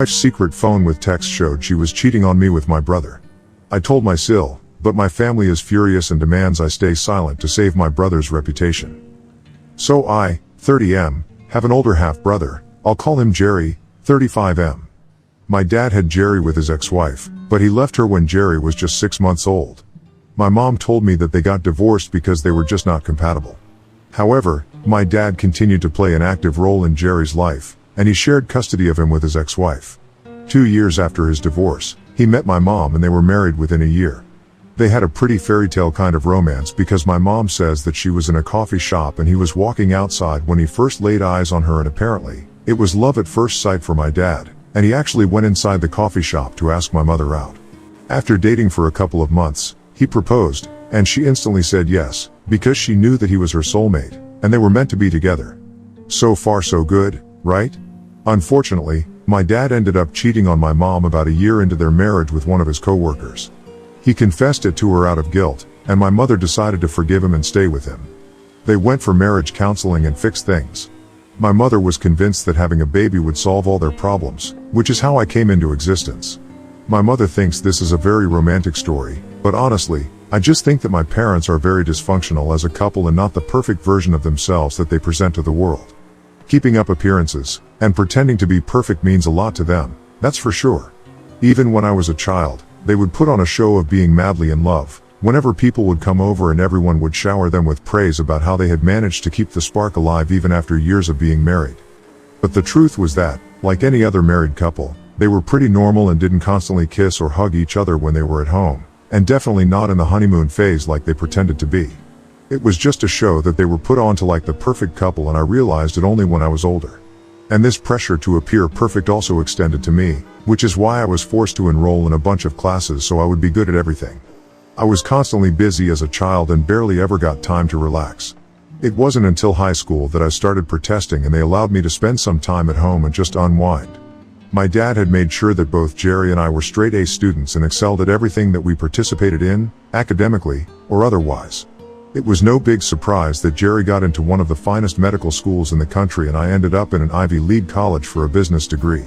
wife's secret phone with text showed she was cheating on me with my brother. I told my sil, but my family is furious and demands I stay silent to save my brother's reputation. So I, 30M, have an older half-brother, I'll call him Jerry, 35M. My dad had Jerry with his ex-wife, but he left her when Jerry was just 6 months old. My mom told me that they got divorced because they were just not compatible. However, my dad continued to play an active role in Jerry's life, and he shared custody of him with his ex-wife. 2 years after his divorce, he met my mom and they were married within a year. They had a pretty fairy tale kind of romance because my mom says that she was in a coffee shop and he was walking outside when he first laid eyes on her, and apparently, it was love at first sight for my dad, and he actually went inside the coffee shop to ask my mother out. After dating for a couple of months, he proposed, and she instantly said yes, because she knew that he was her soulmate, and they were meant to be together. So far so good, right? Unfortunately, my dad ended up cheating on my mom about a year into their marriage with one of his co-workers. He confessed it to her out of guilt, and my mother decided to forgive him and stay with him. They went for marriage counseling and fixed things. My mother was convinced that having a baby would solve all their problems, which is how I came into existence. My mother thinks this is a very romantic story, but honestly, I just think that my parents are very dysfunctional as a couple and not the perfect version of themselves that they present to the world. Keeping up appearances, and pretending to be perfect means a lot to them, that's for sure. Even when I was a child, they would put on a show of being madly in love, whenever people would come over and everyone would shower them with praise about how they had managed to keep the spark alive even after years of being married. But the truth was that, like any other married couple, they were pretty normal and didn't constantly kiss or hug each other when they were at home, and definitely not in the honeymoon phase like they pretended to be. It was just a show that they were put on to like the perfect couple, and I realized it only when I was older. And this pressure to appear perfect also extended to me, which is why I was forced to enroll in a bunch of classes so I would be good at everything. I was constantly busy as a child and barely ever got time to relax. It wasn't until high school that I started protesting and they allowed me to spend some time at home and just unwind. My dad had made sure that both Jerry and I were straight A students and excelled at everything that we participated in, academically or otherwise. It was no big surprise that Jerry got into one of the finest medical schools in the country and I ended up in an Ivy League college for a business degree.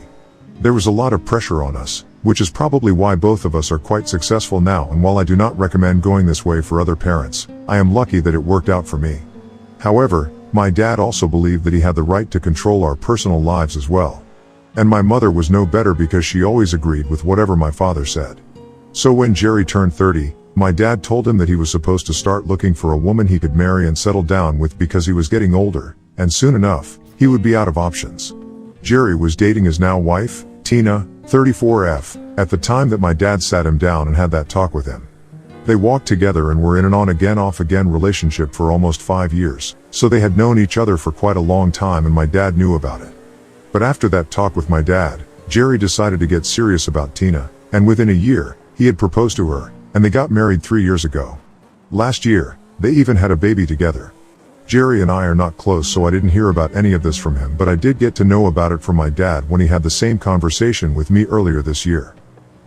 There was a lot of pressure on us, which is probably why both of us are quite successful now, and while I do not recommend going this way for other parents, I am lucky that it worked out for me. However, my dad also believed that he had the right to control our personal lives as well. And my mother was no better because she always agreed with whatever my father said. So when Jerry turned 30, my dad told him that he was supposed to start looking for a woman he could marry and settle down with because he was getting older, and soon enough, he would be out of options. Jerry was dating his now wife, Tina, 34F, at the time that my dad sat him down and had that talk with him. They walked together and were in an on-again off-again relationship for almost 5 years, so they had known each other for quite a long time and my dad knew about it. But after that talk with my dad, Jerry decided to get serious about Tina, and within a year, he had proposed to her, and they got married 3 years ago. Last year, they even had a baby together. Jerry and I are not close, so I didn't hear about any of this from him, but I did get to know about it from my dad when he had the same conversation with me earlier this year.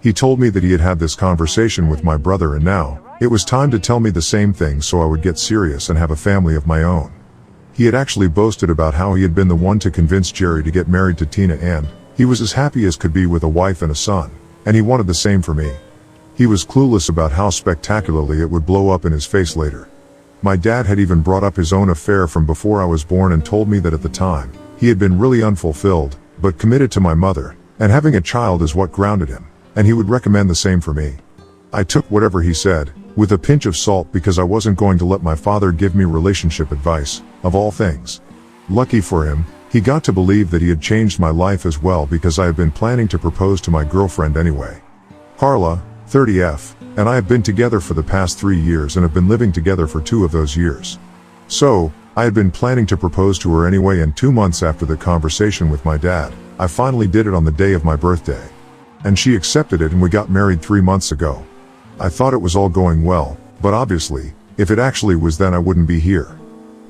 He told me that he had had this conversation with my brother and now, it was time to tell me the same thing so I would get serious and have a family of my own. He had actually boasted about how he had been the one to convince Jerry to get married to Tina, and he was as happy as could be with a wife and a son, and he wanted the same for me. He was clueless about how spectacularly it would blow up in his face later. My dad had even brought up his own affair from before I was born and told me that at the time, he had been really unfulfilled, but committed to my mother, and having a child is what grounded him, and he would recommend the same for me. I took whatever he said, with a pinch of salt, because I wasn't going to let my father give me relationship advice, of all things. Lucky for him, he got to believe that he had changed my life as well, because I had been planning to propose to my girlfriend anyway. Carla, 30F, and I have been together for the past 3 years and have been living together for 2 of those years. So, I had been planning to propose to her anyway, and 2 months after the conversation with my dad, I finally did it on the day of my birthday. And she accepted it and we got married 3 months ago. I thought it was all going well, but obviously, if it actually was, then I wouldn't be here.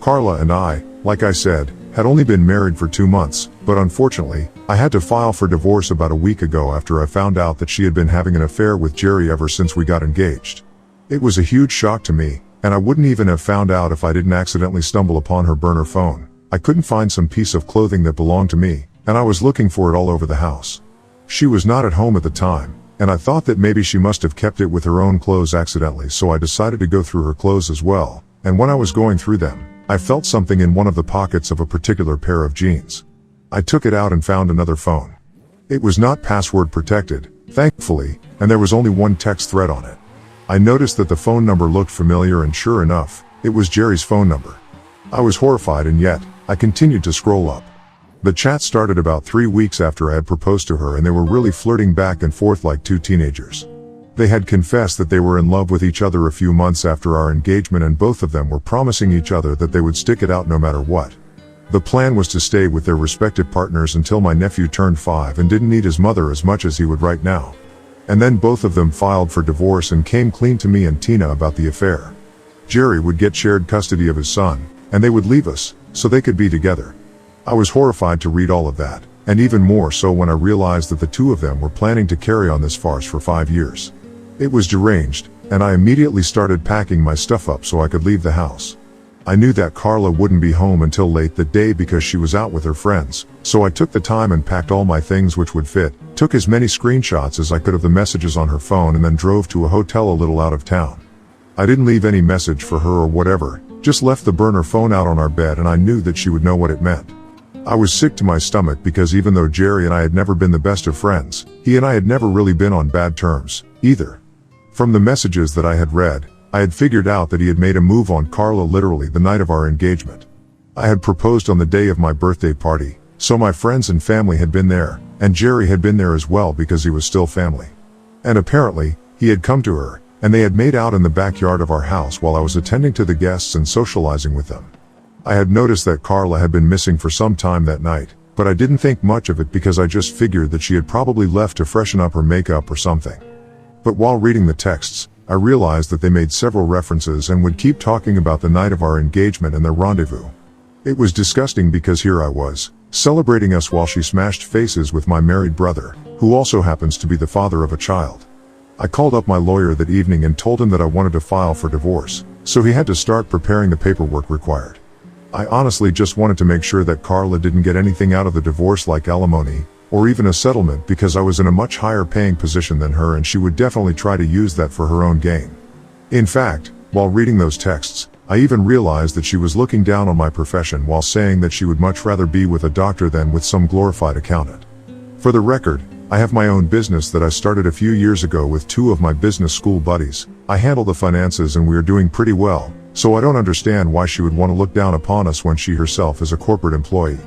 Carla and I, like I said, had only been married for 2 months, but unfortunately, I had to file for divorce about a week ago after I found out that she had been having an affair with Jerry ever since we got engaged. It was a huge shock to me, and I wouldn't even have found out if I didn't accidentally stumble upon her burner phone. I couldn't find some piece of clothing that belonged to me, and I was looking for it all over the house. She was not at home at the time, and I thought that maybe she must have kept it with her own clothes accidentally, so I decided to go through her clothes as well, and when I was going through them, I felt something in one of the pockets of a particular pair of jeans. I took it out and found another phone. It was not password protected, thankfully, and there was only one text thread on it. I noticed that the phone number looked familiar, and sure enough, it was Jerry's phone number. I was horrified, and yet, I continued to scroll up. The chat started about 3 weeks after I had proposed to her, and they were really flirting back and forth like two teenagers. They had confessed that they were in love with each other a few months after our engagement, and both of them were promising each other that they would stick it out no matter what. The plan was to stay with their respective partners until my nephew turned 5 and didn't need his mother as much as he would right now. And then both of them filed for divorce and came clean to me and Tina about the affair. Jerry would get shared custody of his son, and they would leave us, so they could be together. I was horrified to read all of that, and even more so when I realized that the two of them were planning to carry on this farce for 5 years. It was deranged, and I immediately started packing my stuff up so I could leave the house. I knew that Carla wouldn't be home until late that day because she was out with her friends, so I took the time and packed all my things which would fit, took as many screenshots as I could of the messages on her phone, and then drove to a hotel a little out of town. I didn't leave any message for her or whatever, just left the burner phone out on our bed, and I knew that she would know what it meant. I was sick to my stomach because even though Jerry and I had never been the best of friends, he and I had never really been on bad terms, either. From the messages that I had read, I had figured out that he had made a move on Carla literally the night of our engagement. I had proposed on the day of my birthday party, so my friends and family had been there, and Jerry had been there as well because he was still family. And apparently, he had come to her, and they had made out in the backyard of our house while I was attending to the guests and socializing with them. I had noticed that Carla had been missing for some time that night, but I didn't think much of it because I just figured that she had probably left to freshen up her makeup or something. But while reading the texts, I realized that they made several references and would keep talking about the night of our engagement and their rendezvous. It was disgusting because here I was, celebrating us while she smashed faces with my married brother, who also happens to be the father of a child. I called up my lawyer that evening and told him that I wanted to file for divorce, so he had to start preparing the paperwork required. I honestly just wanted to make sure that Carla didn't get anything out of the divorce like alimony, or even a settlement, because I was in a much higher paying position than her and she would definitely try to use that for her own gain. In fact, while reading those texts, I even realized that she was looking down on my profession while saying that she would much rather be with a doctor than with some glorified accountant. For the record, I have my own business that I started a few years ago with 2 of my business school buddies. I handle the finances and we are doing pretty well, so I don't understand why she would want to look down upon us when she herself is a corporate employee.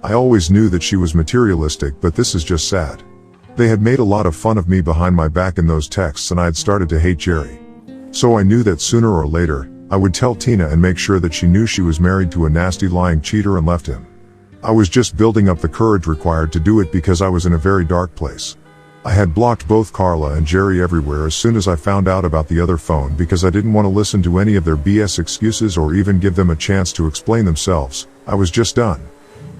I always knew that she was materialistic, but this is just sad. They had made a lot of fun of me behind my back in those texts, and I had started to hate Jerry. So I knew that sooner or later, I would tell Tina and make sure that she knew she was married to a nasty lying cheater and left him. I was just building up the courage required to do it because I was in a very dark place. I had blocked both Carla and Jerry everywhere as soon as I found out about the other phone because I didn't want to listen to any of their BS excuses or even give them a chance to explain themselves. I was just done.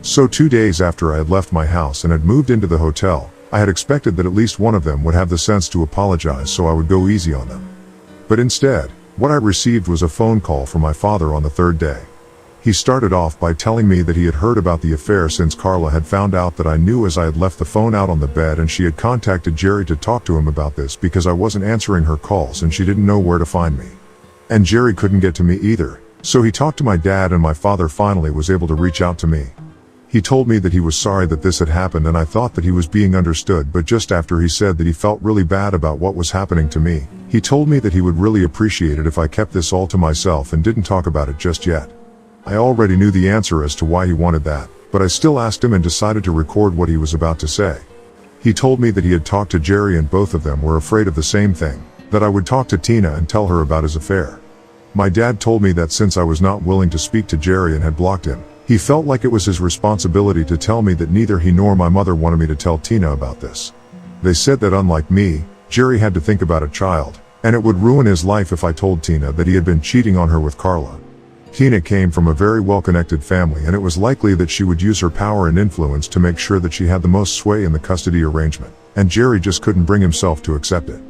So 2 days after I had left my house and had moved into the hotel, I had expected that at least one of them would have the sense to apologize so I would go easy on them. But instead, what I received was a phone call from my father on the 3rd day. He started off by telling me that he had heard about the affair since Carla had found out that I knew, as I had left the phone out on the bed, and she had contacted Jerry to talk to him about this because I wasn't answering her calls and she didn't know where to find me. And Jerry couldn't get to me either, so he talked to my dad, and my father finally was able to reach out to me. He told me that he was sorry that this had happened, and I thought that he was being understood, but just after he said that he felt really bad about what was happening to me, he told me that he would really appreciate it if I kept this all to myself and didn't talk about it just yet. I already knew the answer as to why he wanted that, but I still asked him and decided to record what he was about to say. He told me that he had talked to Jerry and both of them were afraid of the same thing, that I would talk to Tina and tell her about his affair. My dad told me that since I was not willing to speak to Jerry and had blocked him, he felt like it was his responsibility to tell me that neither he nor my mother wanted me to tell Tina about this. They said that unlike me, Jerry had to think about a child, and it would ruin his life if I told Tina that he had been cheating on her with Carla. Tina came from a very well-connected family, and it was likely that she would use her power and influence to make sure that she had the most sway in the custody arrangement, and Jerry just couldn't bring himself to accept it.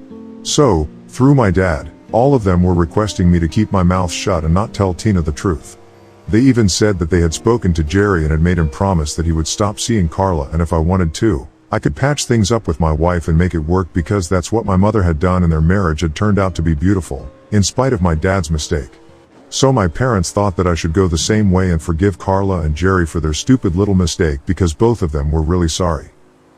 So, through my dad, all of them were requesting me to keep my mouth shut and not tell Tina the truth. They even said that they had spoken to Jerry and had made him promise that he would stop seeing Carla, and if I wanted to, I could patch things up with my wife and make it work because that's what my mother had done and their marriage had turned out to be beautiful, in spite of my dad's mistake. So my parents thought that I should go the same way and forgive Carla and Jerry for their stupid little mistake because both of them were really sorry.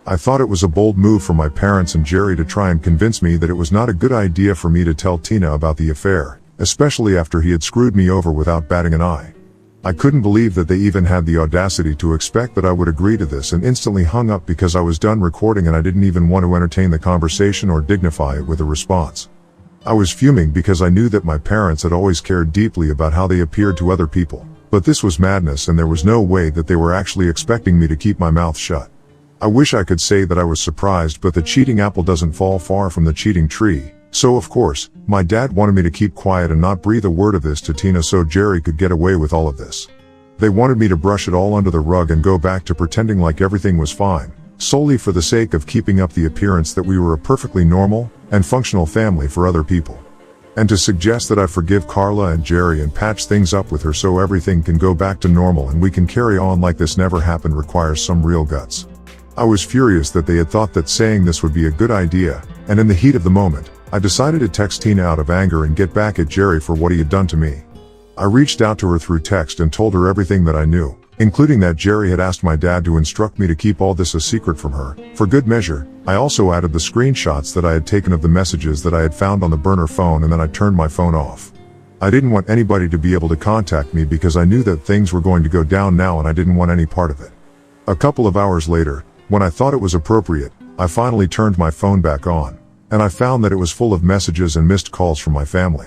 I thought it was a bold move from my parents and Jerry to try and convince me that it was not a good idea for me to tell Tina about the affair, especially after he had screwed me over without batting an eye. I couldn't believe that they even had the audacity to expect that I would agree to this, and instantly hung up because I was done recording and I didn't even want to entertain the conversation or dignify it with a response. I was fuming because I knew that my parents had always cared deeply about how they appeared to other people, but this was madness and there was no way that they were actually expecting me to keep my mouth shut. I wish I could say that I was surprised, but the cheating apple doesn't fall far from the cheating tree, so of course, my dad wanted me to keep quiet and not breathe a word of this to Tina so Jerry could get away with all of this. They wanted me to brush it all under the rug and go back to pretending like everything was fine, solely for the sake of keeping up the appearance that we were a perfectly normal and functional family for other people. And to suggest that I forgive Carla and Jerry and patch things up with her so everything can go back to normal and we can carry on like this never happened requires some real guts. I was furious that they had thought that saying this would be a good idea, and in the heat of the moment, I decided to text Tina out of anger and get back at Jerry for what he had done to me. I reached out to her through text and told her everything that I knew, including that Jerry had asked my dad to instruct me to keep all this a secret from her. For good measure, I also added the screenshots that I had taken of the messages that I had found on the burner phone, and then I turned my phone off. I didn't want anybody to be able to contact me because I knew that things were going to go down now and I didn't want any part of it. A couple of hours later, when I thought it was appropriate, I finally turned my phone back on, and I found that it was full of messages and missed calls from my family.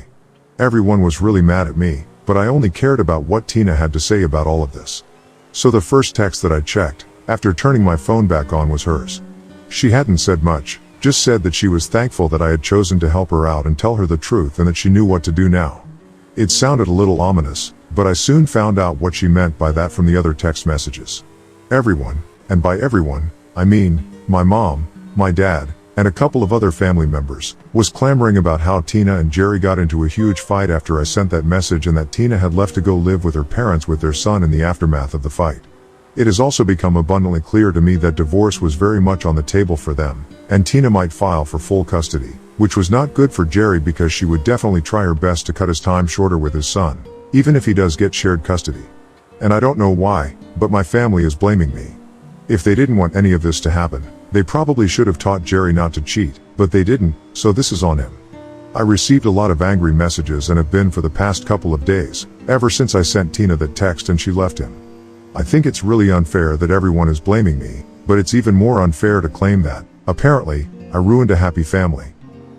Everyone was really mad at me, but I only cared about what Tina had to say about all of this. So the first text that I checked, after turning my phone back on, was hers. She hadn't said much, just said that she was thankful that I had chosen to help her out and tell her the truth and that she knew what to do now. It sounded a little ominous, but I soon found out what she meant by that from the other text messages. Everyone, and by everyone, I mean, my mom, my dad, and a couple of other family members, was clamoring about how Tina and Jerry got into a huge fight after I sent that message and that Tina had left to go live with her parents with their son in the aftermath of the fight. It has also become abundantly clear to me that divorce was very much on the table for them, and Tina might file for full custody, which was not good for Jerry because she would definitely try her best to cut his time shorter with his son, even if he does get shared custody. And I don't know why, but my family is blaming me. If they didn't want any of this to happen, they probably should have taught Jerry not to cheat, but they didn't, so this is on him. I received a lot of angry messages and have been for the past couple of days, ever since I sent Tina that text and she left him. I think it's really unfair that everyone is blaming me, but it's even more unfair to claim that, apparently, I ruined a happy family.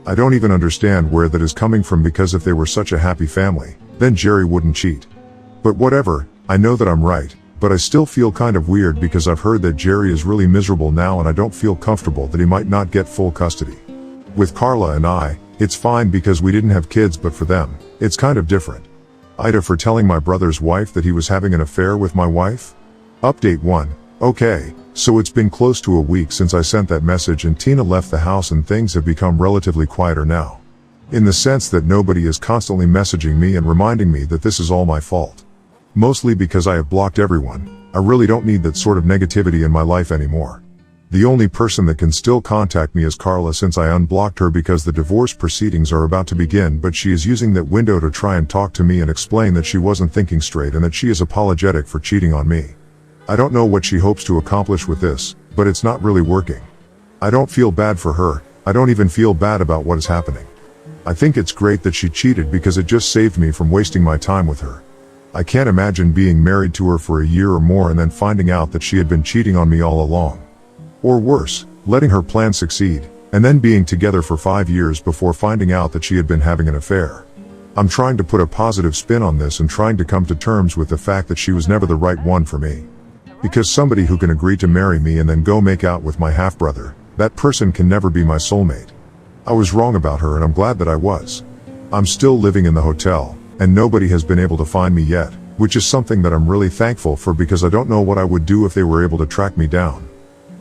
I don't even understand where that is coming from, because if they were such a happy family, then Jerry wouldn't cheat. But whatever, I know that I'm right. But I still feel kind of weird because I've heard that Jerry is really miserable now and I don't feel comfortable that he might not get full custody. With Carla and I, it's fine because we didn't have kids, but for them, it's kind of different. Ida for telling my brother's wife that he was having an affair with my wife? Update 1. Okay, so it's been close to a week since I sent that message and Tina left the house and things have become relatively quieter now. In the sense that nobody is constantly messaging me and reminding me that this is all my fault. Mostly because I have blocked everyone. I really don't need that sort of negativity in my life anymore. The only person that can still contact me is Carla, since I unblocked her because the divorce proceedings are about to begin, but she is using that window to try and talk to me and explain that she wasn't thinking straight and that she is apologetic for cheating on me. I don't know what she hopes to accomplish with this, but it's not really working. I don't feel bad for her. I don't even feel bad about what is happening. I think it's great that she cheated because it just saved me from wasting my time with her. I can't imagine being married to her for a year or more and then finding out that she had been cheating on me all along. Or worse, letting her plan succeed, and then being together for 5 years before finding out that she had been having an affair. I'm trying to put a positive spin on this and trying to come to terms with the fact that she was never the right one for me. Because somebody who can agree to marry me and then go make out with my half-brother, that person can never be my soulmate. I was wrong about her and I'm glad that I was. I'm still living in the hotel, and nobody has been able to find me yet, which is something that I'm really thankful for because I don't know what I would do if they were able to track me down.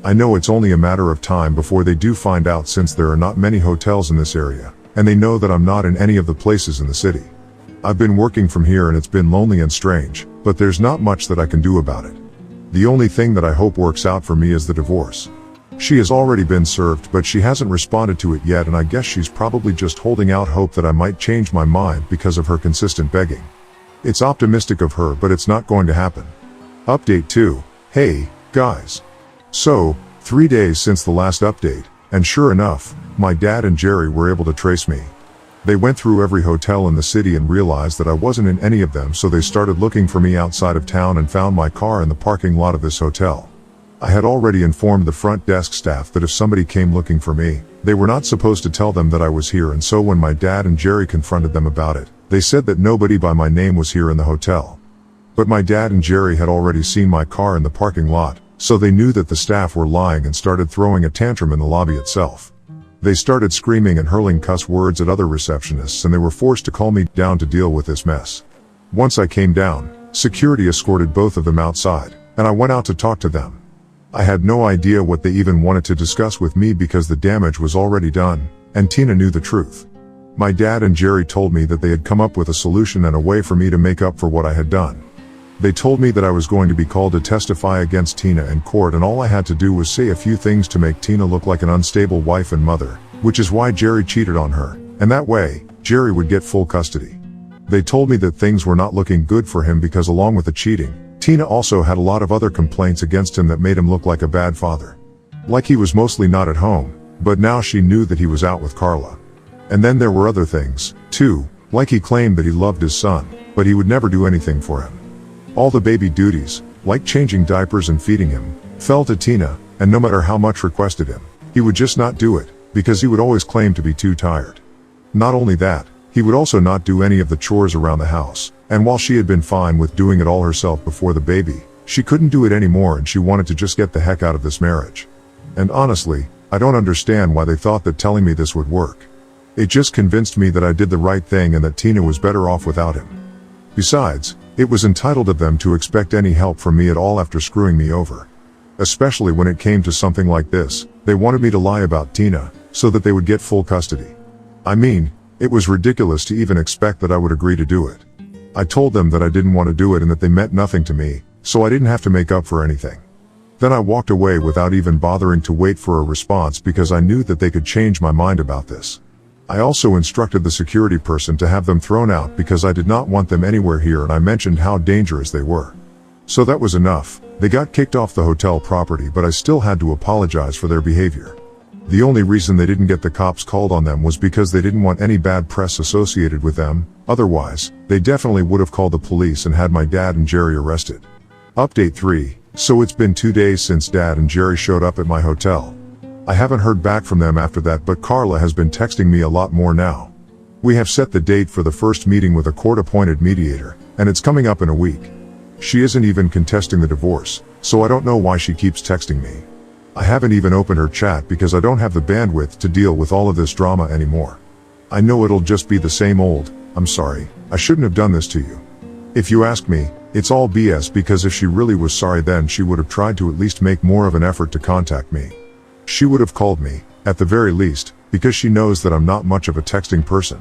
I know it's only a matter of time before they do find out, since there are not many hotels in this area, and they know that I'm not in any of the places in the city. I've been working from here and it's been lonely and strange, but there's not much that I can do about it. The only thing that I hope works out for me is the divorce. She has already been served, but she hasn't responded to it yet, and I guess she's probably just holding out hope that I might change my mind because of her consistent begging. It's optimistic of her, but it's not going to happen. Update 2. Hey, guys. So, 3 days since the last update, and sure enough, my dad and Jerry were able to trace me. They went through every hotel in the city and realized that I wasn't in any of them, so they started looking for me outside of town and found my car in the parking lot of this hotel. I had already informed the front desk staff that if somebody came looking for me, they were not supposed to tell them that I was here, and so when my dad and Jerry confronted them about it, they said that nobody by my name was here in the hotel. But my dad and Jerry had already seen my car in the parking lot, so they knew that the staff were lying and started throwing a tantrum in the lobby itself. They started screaming and hurling cuss words at other receptionists, and they were forced to call me down to deal with this mess. Once I came down, security escorted both of them outside, and I went out to talk to them. I had no idea what they even wanted to discuss with me because the damage was already done, and Tina knew the truth. My dad and Jerry told me that they had come up with a solution and a way for me to make up for what I had done. They told me that I was going to be called to testify against Tina in court, and all I had to do was say a few things to make Tina look like an unstable wife and mother, which is why Jerry cheated on her, and that way, Jerry would get full custody. They told me that things were not looking good for him because along with the cheating, Tina also had a lot of other complaints against him that made him look like a bad father. Like he was mostly not at home, but now she knew that he was out with Carla. And then there were other things, too, like he claimed that he loved his son, but he would never do anything for him. All the baby duties, like changing diapers and feeding him, fell to Tina, and no matter how much requested him, he would just not do it, because he would always claim to be too tired. Not only that, he would also not do any of the chores around the house, and while she had been fine with doing it all herself before the baby, she couldn't do it anymore and she wanted to just get the heck out of this marriage. And honestly, I don't understand why they thought that telling me this would work. It just convinced me that I did the right thing and that Tina was better off without him. Besides, it was entitled of them to expect any help from me at all after screwing me over. Especially when it came to something like this, they wanted me to lie about Tina, so that they would get full custody. I mean, it was ridiculous to even expect that I would agree to do it. I told them that I didn't want to do it and that they meant nothing to me, so I didn't have to make up for anything. Then I walked away without even bothering to wait for a response because I knew that they could change my mind about this. I also instructed the security person to have them thrown out because I did not want them anywhere here, and I mentioned how dangerous they were. So that was enough. They got kicked off the hotel property, but I still had to apologize for their behavior. The only reason they didn't get the cops called on them was because they didn't want any bad press associated with them. Otherwise, they definitely would have called the police and had my dad and Jerry arrested. Update 3. So it's been 2 days since Dad and Jerry showed up at my hotel. I haven't heard back from them after that, but Carla has been texting me a lot more now. We have set the date for the first meeting with a court-appointed mediator, and it's coming up in a week. She isn't even contesting the divorce, so I don't know why she keeps texting me. I haven't even opened her chat because I don't have the bandwidth to deal with all of this drama anymore. I know it'll just be the same old, "I'm sorry, I shouldn't have done this to you." If you ask me, it's all BS, because if she really was sorry, then she would have tried to at least make more of an effort to contact me. She would have called me, at the very least, because she knows that I'm not much of a texting person.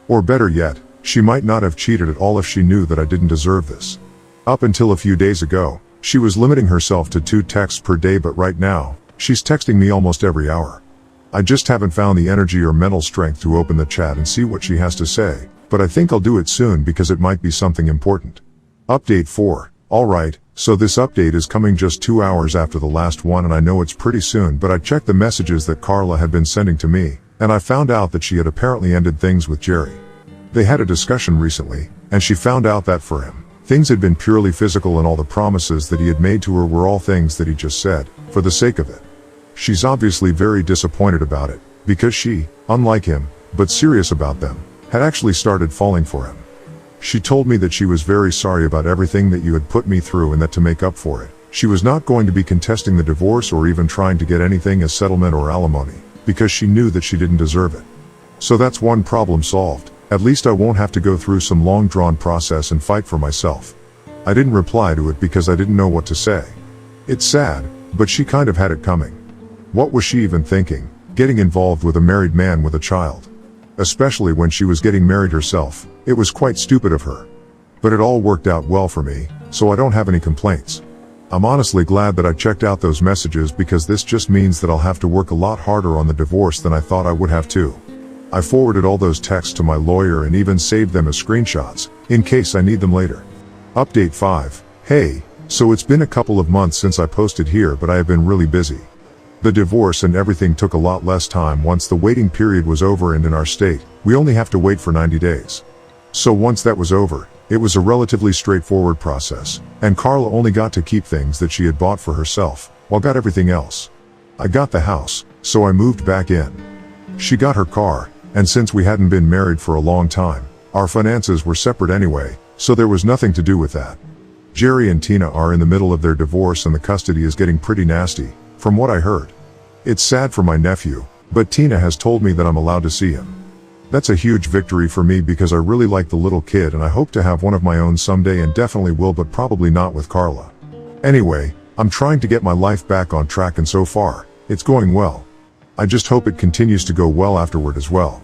Or better yet, she might not have cheated at all if she knew that I didn't deserve this. Up until a few days ago, she was limiting herself to 2 texts per day, but right now, she's texting me almost every hour. I just haven't found the energy or mental strength to open the chat and see what she has to say, but I think I'll do it soon because it might be something important. Update 4. Alright, so this update is coming just 2 hours after the last one, and I know it's pretty soon, but I checked the messages that Carla had been sending to me, and I found out that she had apparently ended things with Jerry. They had a discussion recently, and she found out that for him, things had been purely physical, and all the promises that he had made to her were all things that he just said, for the sake of it. She's obviously very disappointed about it, because she, unlike him, but serious about them, had actually started falling for him. She told me that she was very sorry about everything that you had put me through, and that to make up for it, she was not going to be contesting the divorce or even trying to get anything as settlement or alimony, because she knew that she didn't deserve it. So that's one problem solved. At least I won't have to go through some long-drawn process and fight for myself. I didn't reply to it because I didn't know what to say. It's sad, but she kind of had it coming. What was she even thinking, getting involved with a married man with a child? Especially when she was getting married herself. It was quite stupid of her. But it all worked out well for me, so I don't have any complaints. I'm honestly glad that I checked out those messages because this just means that I'll have to work a lot harder on the divorce than I thought I would have to. I forwarded all those texts to my lawyer and even saved them as screenshots, in case I need them later. Update 5. Hey, so it's been a couple of months since I posted here, but I have been really busy. The divorce and everything took a lot less time once the waiting period was over, and in our state, we only have to wait for 90 days. So once that was over, it was a relatively straightforward process, and Carla only got to keep things that she had bought for herself, while got everything else. I got the house, so I moved back in. She got her car, and since we hadn't been married for a long time, our finances were separate anyway, so there was nothing to do with that. Jerry and Tina are in the middle of their divorce and the custody is getting pretty nasty, from what I heard. It's sad for my nephew, but Tina has told me that I'm allowed to see him. That's a huge victory for me because I really like the little kid and I hope to have one of my own someday, and definitely will, but probably not with Carla. Anyway, I'm trying to get my life back on track, and so far, it's going well. I just hope it continues to go well afterward as well.